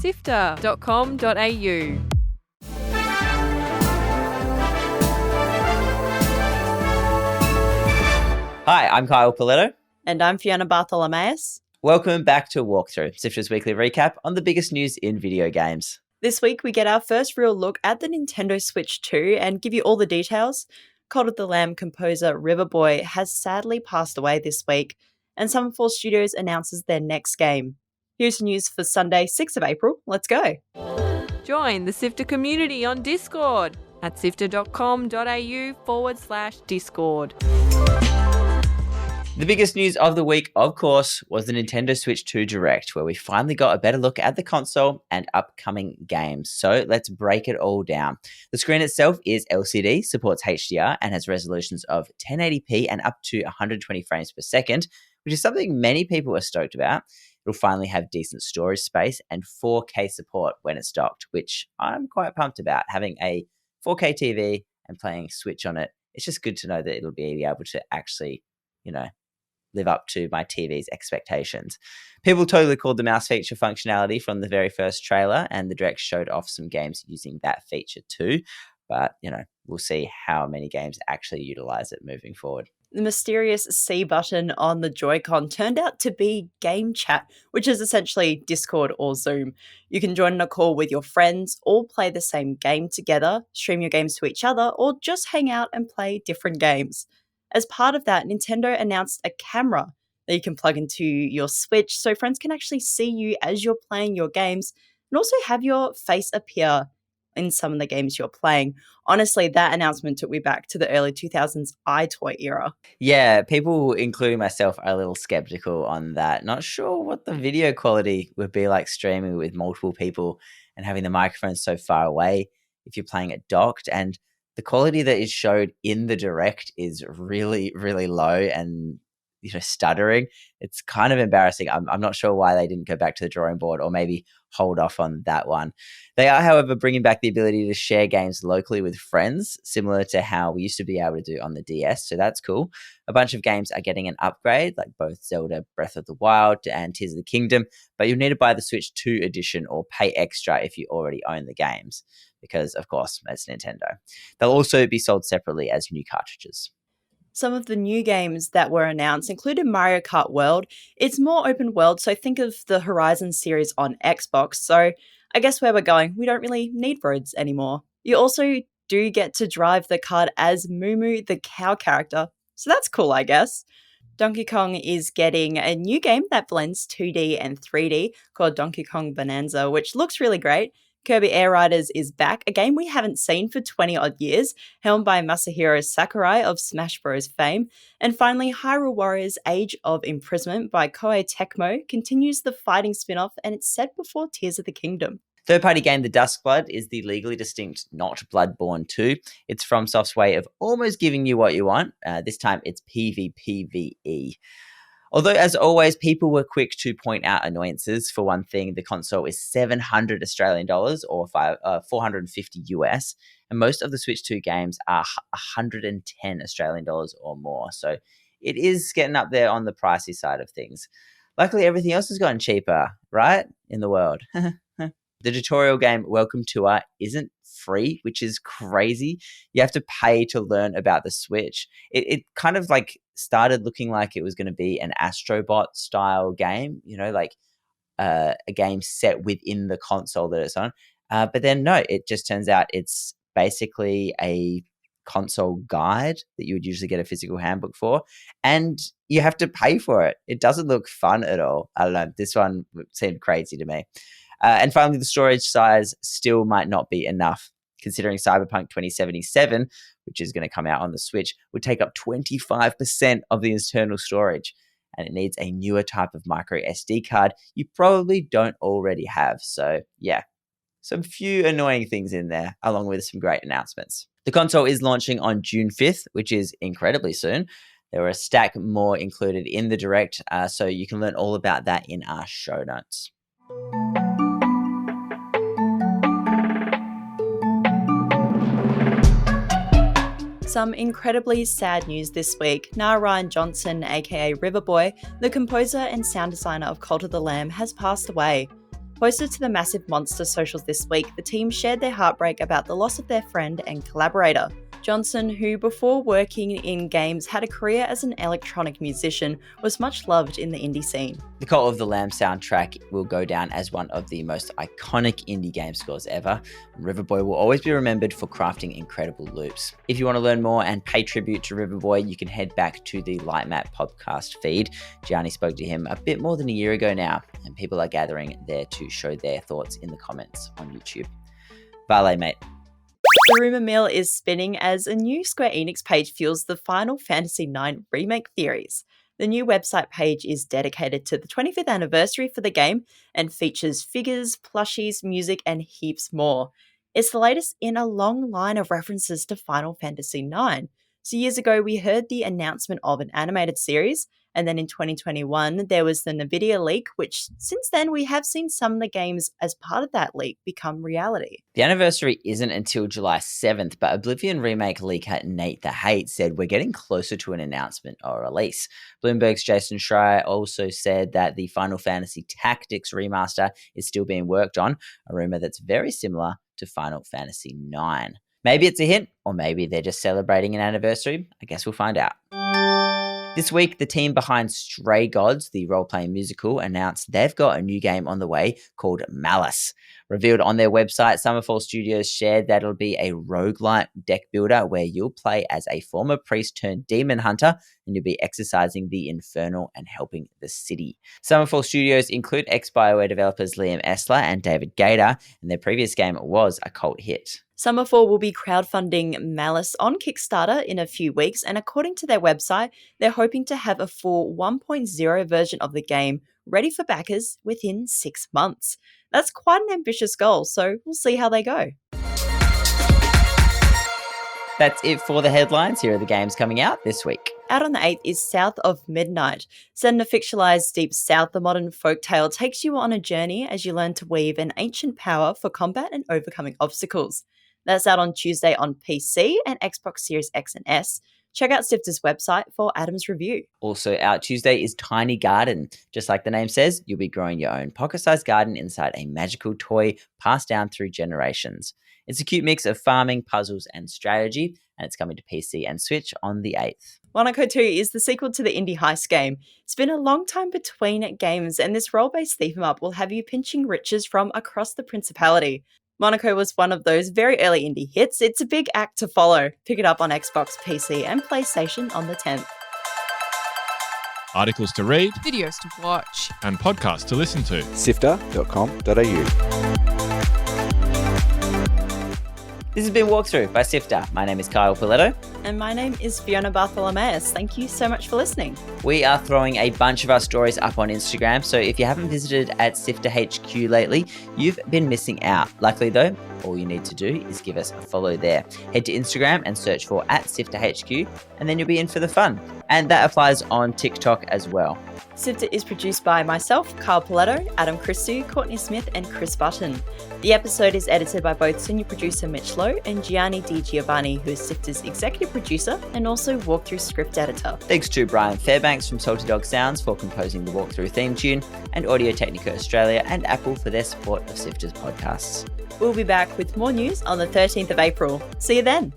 SIFTER.com.au. Hi, I'm Kyle Pauletto. And I'm Fiona Bartholomaeus. Welcome back to Walkthrough, SIFTER's weekly recap on the biggest news in video games. This week we get our first real look at the Nintendo Switch 2 and give you all the details. Cult of the Lamb composer Riverboy has sadly passed away this week, and Summerfall Studios announces their next game. Here's news for Sunday, 6th of April. Let's go. Join the SIFTER community on Discord at sifter.com.au/Discord. The biggest news of the week, of course, was the Nintendo Switch 2 Direct, where we finally got a better look at the console and upcoming games. So let's break it all down. The screen itself is LCD, supports HDR, and has resolutions of 1080p and up to 120 frames per second, which is something many people are stoked about. It'll finally have decent storage space and 4K support when it's docked, which I'm quite pumped about. Having a 4K TV and playing Switch on it, it's just good to know that it'll be able to actually, live up to my TV's expectations. People totally called the mouse feature functionality from the very first trailer, and the Direct showed off some games using that feature too. But, we'll see how many games actually utilize it moving forward. The mysterious C button on the Joy-Con turned out to be Game Chat, which is essentially Discord or Zoom. You can join in a call with your friends, all play the same game together, stream your games to each other, or just hang out and play different games. As part of that, Nintendo announced a camera that you can plug into your Switch so friends can actually see you as you're playing your games and also have your face appear in some of the games you're playing. Honestly, that announcement took me back to the early 2000s iToy era. Yeah, people, including myself, are a little skeptical on that. Not sure what the video quality would be like streaming with multiple people and having the microphone so far away if you're playing it docked. And the quality that is showed in the Direct is really, really low and stuttering. It's kind of embarrassing. I'm not sure why they didn't go back to the drawing board or maybe hold off on that one. They are, however, bringing back the ability to share games locally with friends, similar to how we used to be able to do on the DS. So that's cool. A bunch of games are getting an upgrade, like both Zelda Breath of the Wild and Tears of the Kingdom, but you'll need to buy the Switch 2 edition or pay extra if you already own the games, because, of course, it's Nintendo. They'll also be sold separately as new cartridges. Some of the new games that were announced included Mario Kart World. It's more open world, so think of the Horizon series on Xbox. So I guess where we're going, we don't really need roads anymore. You also do get to drive the kart as Moo Moo, the cow character. So that's cool, I guess. Donkey Kong is getting a new game that blends 2D and 3D called Donkey Kong Bonanza, which looks really great. Kirby Air Riders is back, a game we haven't seen for 20-odd years, helmed by Masahiro Sakurai of Smash Bros. Fame. And finally, Hyrule Warriors Age of Imprisonment by Koei Tecmo continues the fighting spin-off, and it's set before Tears of the Kingdom. Third-party game The Duskblood is the legally distinct not Bloodborne 2. It's FromSoft's way of almost giving you what you want. This time it's PvPvE. Although, as always, people were quick to point out annoyances. For one thing, the console is $700 Australian or 450 US, and most of the Switch 2 games are 110 Australian dollars or more. So it is getting up there on the pricey side of things. Luckily, everything else has gotten cheaper, right, in the world. The tutorial game Welcome Tour isn't free, which is crazy. You have to pay to learn about the Switch. It kind of started looking like it was going to be an Astrobot style game, a game set within the console that it's on. But then no, it just turns out it's basically a console guide that you would usually get a physical handbook for, and you have to pay for it. It doesn't look fun at all. I don't know. This one seemed crazy to me. And finally, the storage size still might not be enough, considering Cyberpunk 2077, which is going to come out on the Switch, would take up 25% of the internal storage, and it needs a newer type of micro SD card you probably don't already have. So yeah, some few annoying things in there, along with some great announcements. The console is launching on June 5th, which is incredibly soon. There were a stack more included in the Direct, so you can learn all about that in our show notes. Some incredibly sad news this week. Narayana Johnson, aka Riverboy, the composer and sound designer of Cult of the Lamb, has passed away. Posted to the Massive Monster socials this week, the team shared their heartbreak about the loss of their friend and collaborator. Johnson, who before working in games had a career as an electronic musician, was much loved in the indie scene. The Cult of the Lamb soundtrack will go down as one of the most iconic indie game scores ever. Riverboy will always be remembered for crafting incredible loops. If you want to learn more and pay tribute to Riverboy, you can head back to the Lightmap podcast feed. Gianni spoke to him a bit more than a year ago now, and people are gathering there to show their thoughts in the comments on YouTube. Vale, mate. The rumour mill is spinning as a new Square Enix page fuels the Final Fantasy IX remake theories. The new website page is dedicated to the 25th anniversary for the game and features figures, plushies, music, and heaps more. It's the latest in a long line of references to Final Fantasy IX. So years ago, we heard the announcement of an animated series, and then in 2021, there was the NVIDIA leak, which since then we have seen some of the games as part of that leak become reality. The anniversary isn't until July 7th, but Oblivion remake leaker Nate the Hate said we're getting closer to an announcement or release. Bloomberg's Jason Schreier also said that the Final Fantasy Tactics remaster is still being worked on, a rumor that's very similar to Final Fantasy IX. Maybe it's a hint, or maybe they're just celebrating an anniversary. I guess we'll find out. This week, the team behind Stray Gods, the role-playing musical, announced they've got a new game on the way called Malys. Revealed on their website, Summerfall Studios shared that it'll be a roguelike deck builder where you'll play as a former priest turned demon hunter, and you'll be exercising the infernal and helping the city. Summerfall Studios include ex-BioWare developers Liam Esler and David Gator, and their previous game was a cult hit. Summerfall will be crowdfunding Malys on Kickstarter in a few weeks, and according to their website, they're hoping to have a full 1.0 version of the game ready for backers within 6 months. That's quite an ambitious goal, so we'll see how they go. That's it for the headlines. Here are the games coming out this week. Out on the 8th is South of Midnight. Set in a fictionalized deep south, the modern folktale takes you on a journey as you learn to weave an ancient power for combat and overcoming obstacles. That's out on Tuesday on PC and Xbox Series X and S. Check out SIFTER's website for Adam's review. Also out Tuesday is Tiny Garden. Just like the name says, you'll be growing your own pocket-sized garden inside a magical toy passed down through generations. It's a cute mix of farming, puzzles, and strategy, and it's coming to PC and Switch on the 8th. MONACO 2 is the sequel to the indie heist game. It's been a long time between games, and this role-based thief-em-up will have you pinching riches from across the Principality. MONACO was one of those very early indie hits. It's a big act to follow. Pick it up on Xbox, PC, and PlayStation on the 10th. Articles to read, Videos to watch. and podcasts to listen to. SIFTER.com.au. This has been Walkthrough by SIFTER. My name is Kyle Pauletto. And my name is Fiona Bartholomaeus. Thank you so much for listening. We are throwing a bunch of our stories up on Instagram, so if you haven't visited at SIFTER HQ lately, you've been missing out. Luckily though, all you need to do is give us a follow there. Head to Instagram and search for @SIFTERHQ, and then you'll be in for the fun. And that applies on TikTok as well. SIFTER is produced by myself, Kyle Pauletto, Adam Christou, Courtney Smith, and Chris Button. The episode is edited by both senior producer Mitch and Gianni di Giovanni, who is SIFTER's executive producer and also walkthrough script editor. Thanks to Brian Fairbanks from Salty Dog Sounds for composing the Walkthrough theme tune, and Audio Technica Australia and Apple for their support of SIFTER's podcasts. We'll be back with more news on the 13th of April. See you then.